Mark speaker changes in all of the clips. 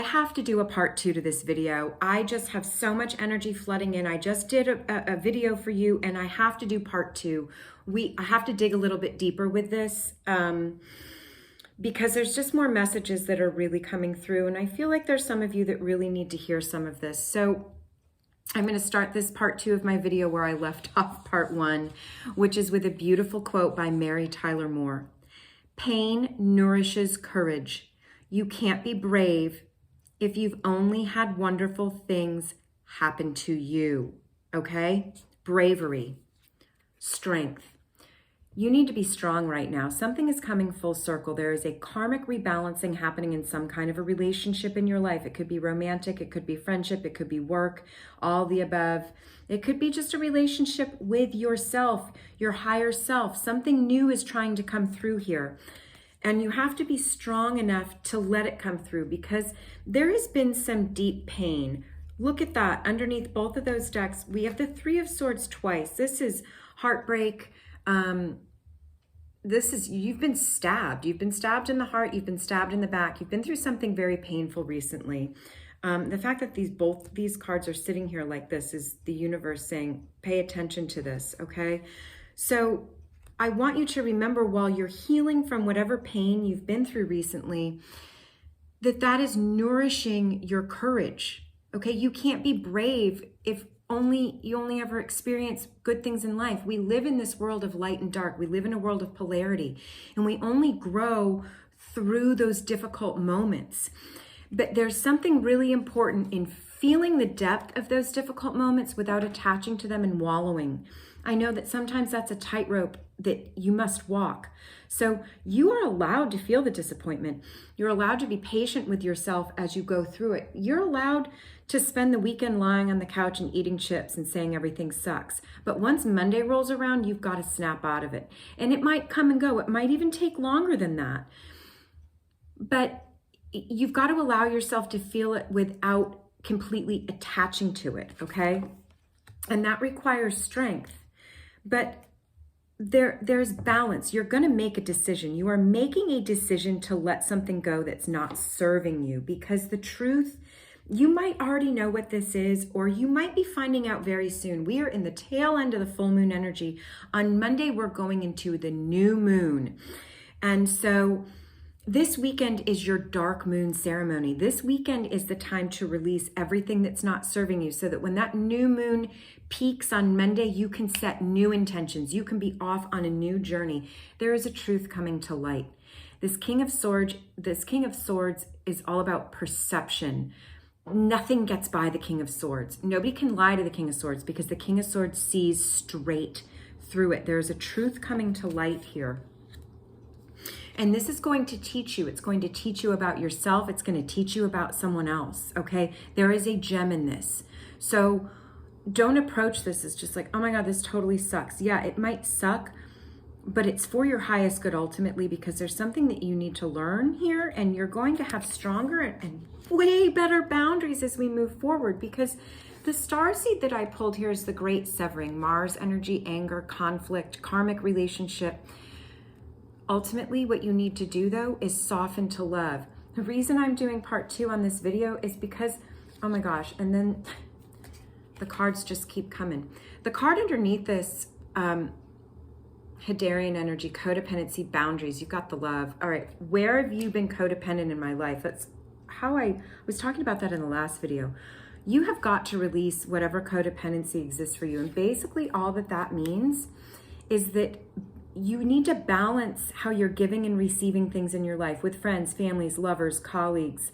Speaker 1: I have to do a part 2 to this video. I just have so much energy flooding in. I just did a video for you, and I have to do part 2. I have to dig a little bit deeper with this because there's just more messages that are really coming through, and I feel like there's some of you that really need to hear some of this. So I'm going to start this part 2 of my video where I left off part 1, which is with a beautiful quote by Mary Tyler Moore. Pain nourishes courage. You can't be brave if you've only had wonderful things happen to you, okay? Bravery, strength. You need to be strong right now. Something is coming full circle. There is a karmic rebalancing happening in some kind of a relationship in your life. It could be romantic, it could be friendship, it could be work, all the above. It could be just a relationship with yourself, your higher self. Something new is trying to come through here. And you have to be strong enough to let it come through because there has been some deep pain. Look at that. Underneath both of those decks, we have the Three of Swords twice. This is heartbreak. You've been stabbed. You've been stabbed in the heart. You've been stabbed in the back. You've been through something very painful recently. The fact that both these cards are sitting here like this is the universe saying, pay attention to this, okay? So I want you to remember while you're healing from whatever pain you've been through recently, that is nourishing your courage, okay? You can't be brave if you only ever experience good things in life. We live in this world of light and dark. We live in a world of polarity, and we only grow through those difficult moments. But there's something really important in feeling the depth of those difficult moments without attaching to them and wallowing. I know that sometimes that's a tightrope that you must walk. So you are allowed to feel the disappointment. You're allowed to be patient with yourself as you go through it. You're allowed to spend the weekend lying on the couch and eating chips and saying everything sucks. But once Monday rolls around, you've got to snap out of it. And it might come and go. It might even take longer than that. But you've got to allow yourself to feel it without completely attaching to it, okay? And that requires strength. But there's balance. You're going to make a decision. You are making a decision to let something go that's not serving you, because the truth, you might already know what this is, or you might be finding out very soon. We are in the tail end of the full moon energy. On Monday, we're going into the new moon. And so this weekend is your dark moon ceremony. This weekend is the time to release everything that's not serving you, so that when that new moon peaks on Monday, you can set new intentions. You can be off on a new journey. There is a truth coming to light. This King of Swords is all about perception. Nothing gets by the King of Swords. Nobody can lie to the King of Swords because the King of Swords sees straight through it. There's a truth coming to light here. And this is going to teach you. It's going to teach you about yourself. It's going to teach you about someone else, okay? There is a gem in this. So don't approach this as just like, oh my God, this totally sucks. Yeah, it might suck, but it's for your highest good ultimately, because there's something that you need to learn here, and you're going to have stronger and way better boundaries as we move forward, because the starseed that I pulled here is the great severing. Mars energy, anger, conflict, karmic relationship. Ultimately, what you need to do, though, is soften to love. The reason I'm doing part 2 on this video is because, oh my gosh, and then the cards just keep coming. The card underneath this, Hadarian energy, codependency, boundaries, you've got the love. All right, where have you been codependent in my life? That's how I was talking about that in the last video. You have got to release whatever codependency exists for you. And basically all that means is that you need to balance how you're giving and receiving things in your life with friends, families, lovers, colleagues,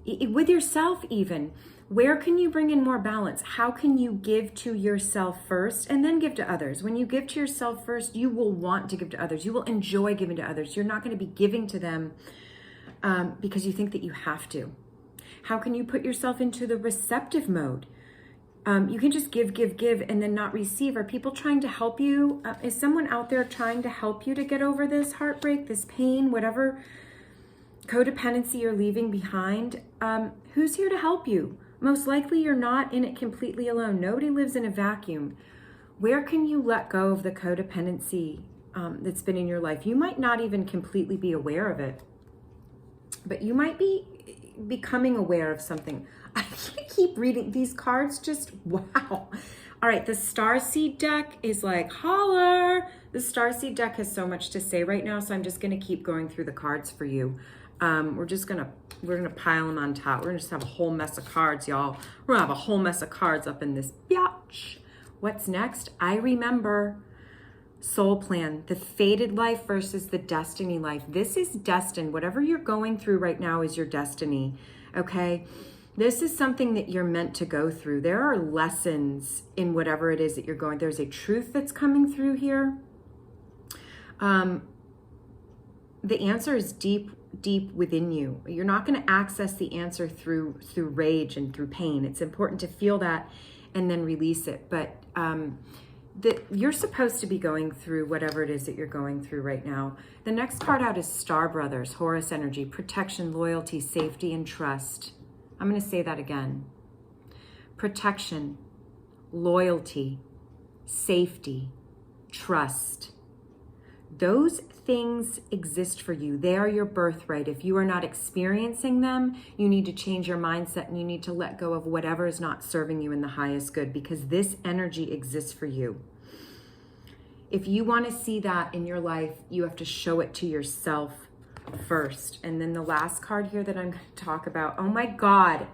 Speaker 1: with yourself even. Where can you bring in more balance? How can you give to yourself first and then give to others? When you give to yourself first, you will want to give to others. You will enjoy giving to others. You're not going to be giving to them because you think that you have to. How can you put yourself into the receptive mode? You can just give, and then not receive. Are people trying to help you? Is someone out there trying to help you to get over this heartbreak, this pain, whatever codependency you're leaving behind? Who's here to help you? Most likely you're not in it completely alone. Nobody lives in a vacuum. Where can you let go of the codependency that's been in your life? You might not even completely be aware of it, but you might be becoming aware of something. I can't keep reading these cards, just wow. All right, the Starseed deck is like, holler. The Starseed deck has so much to say right now, so I'm just going to keep going through the cards for you. We're gonna pile them on top. We're gonna just have a whole mess of cards, y'all. We're gonna have a whole mess of cards up in this biatch. What's next? I remember soul plan, the fated life versus the destiny life. This is destined. Whatever you're going through right now is your destiny, okay? This is something that you're meant to go through. There are lessons in whatever it is that you're going. There's a truth that's coming through here. The answer is deep within you. You're not going to access the answer through rage and through pain. It's important to feel that and then release it. But you're supposed to be going through whatever it is that you're going through right now. The next card out is Star Brothers, Horus energy, protection, loyalty, safety, and trust. I'm going to say that again. Protection, loyalty, safety, trust. Those things exist for you. They are your birthright. If you are not experiencing them, you need to change your mindset and you need to let go of whatever is not serving you in the highest good, because this energy exists for you. If you want to see that in your life, you have to show it to yourself first. And then the last card here that I'm going to talk about, oh my God,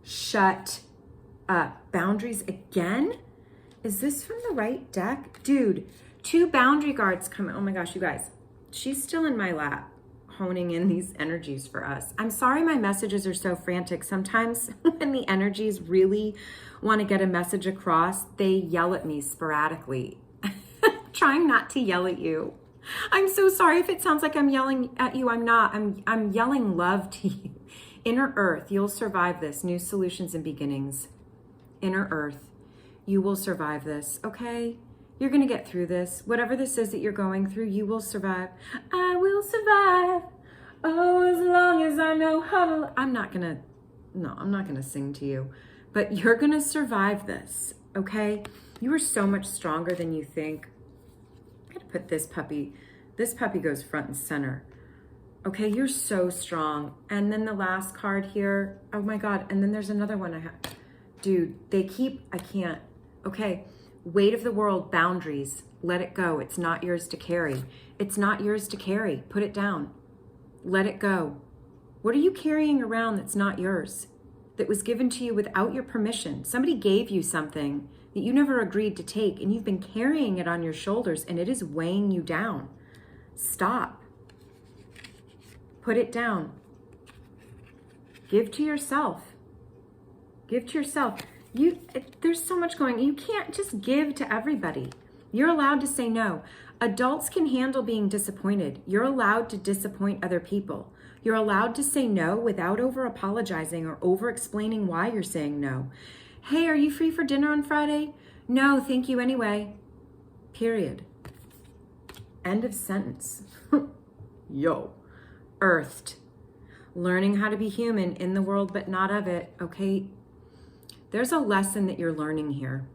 Speaker 1: shut up. Boundaries again? Is this from the right deck? Dude, 2 boundary guards come. Oh my gosh, you guys, she's still in my lap, honing in these energies for us. I'm sorry my messages are so frantic. Sometimes when the energies really want to get a message across, they yell at me sporadically. Trying not to yell at you. I'm so sorry if it sounds like I'm yelling at you. I'm not. I'm yelling love to you. Inner Earth, you'll survive this. New solutions and beginnings. Inner Earth, you will survive this, okay? You're going to get through this. Whatever this is that you're going through, you will survive. I will survive. Oh, as long as I know how to... I'm not going to sing to you. But you're going to survive this, okay? You are so much stronger than you think. I got to put this puppy goes front and center. Okay, you're so strong. And then the last card here, oh my God. And then there's another one I have. Dude, I can't. Okay, weight of the world, boundaries, let it go. It's not yours to carry. It's not yours to carry. Put it down. Let it go. What are you carrying around that's not yours? That was given to you without your permission? Somebody gave you something that you never agreed to take, and you've been carrying it on your shoulders, and it is weighing you down. Stop. Put it down. Give to yourself. Give to yourself. There's so much going on. You can't just give to everybody. You're allowed to say no. Adults can handle being disappointed. You're allowed to disappoint other people. You're allowed to say no without over apologizing or over explaining why you're saying no. Hey, are you free for dinner on Friday? No, thank you anyway. Period. End of sentence. Yo. Earthed. Learning how to be human in the world but not of it, okay? There's a lesson that you're learning here.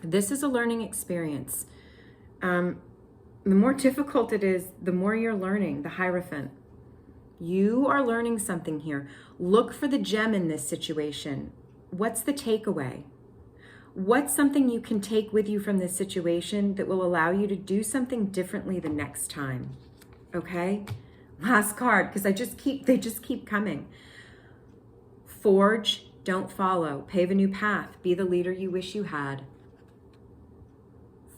Speaker 1: This is a learning experience. The more difficult it is, the more you're learning, the Hierophant. You are learning something here. Look for the gem in this situation. What's the takeaway? What's something you can take with you from this situation that will allow you to do something differently the next time? Okay? Last card, because they just keep coming. Forge, don't follow. Pave a new path. Be the leader you wish you had.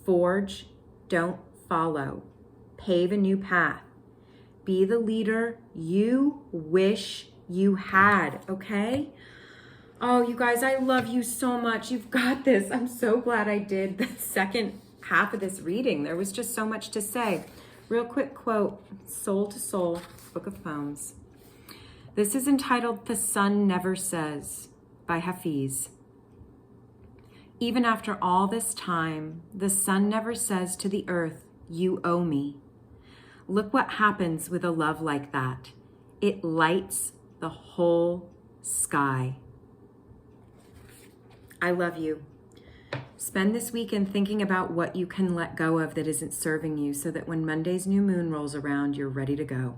Speaker 1: Forge, don't follow. Pave a new path. Be the leader you wish you had, okay? Oh, you guys, I love you so much. You've got this. I'm so glad I did the second half of this reading. There was just so much to say. Real quick quote, Soul to Soul, Book of Poems. This is entitled The Sun Never Says by Hafiz. Even after all this time, the sun never says to the earth, you owe me. Look what happens with a love like that. It lights the whole sky. I love you. Spend this weekend thinking about what you can let go of that isn't serving you so that when Monday's new moon rolls around, you're ready to go.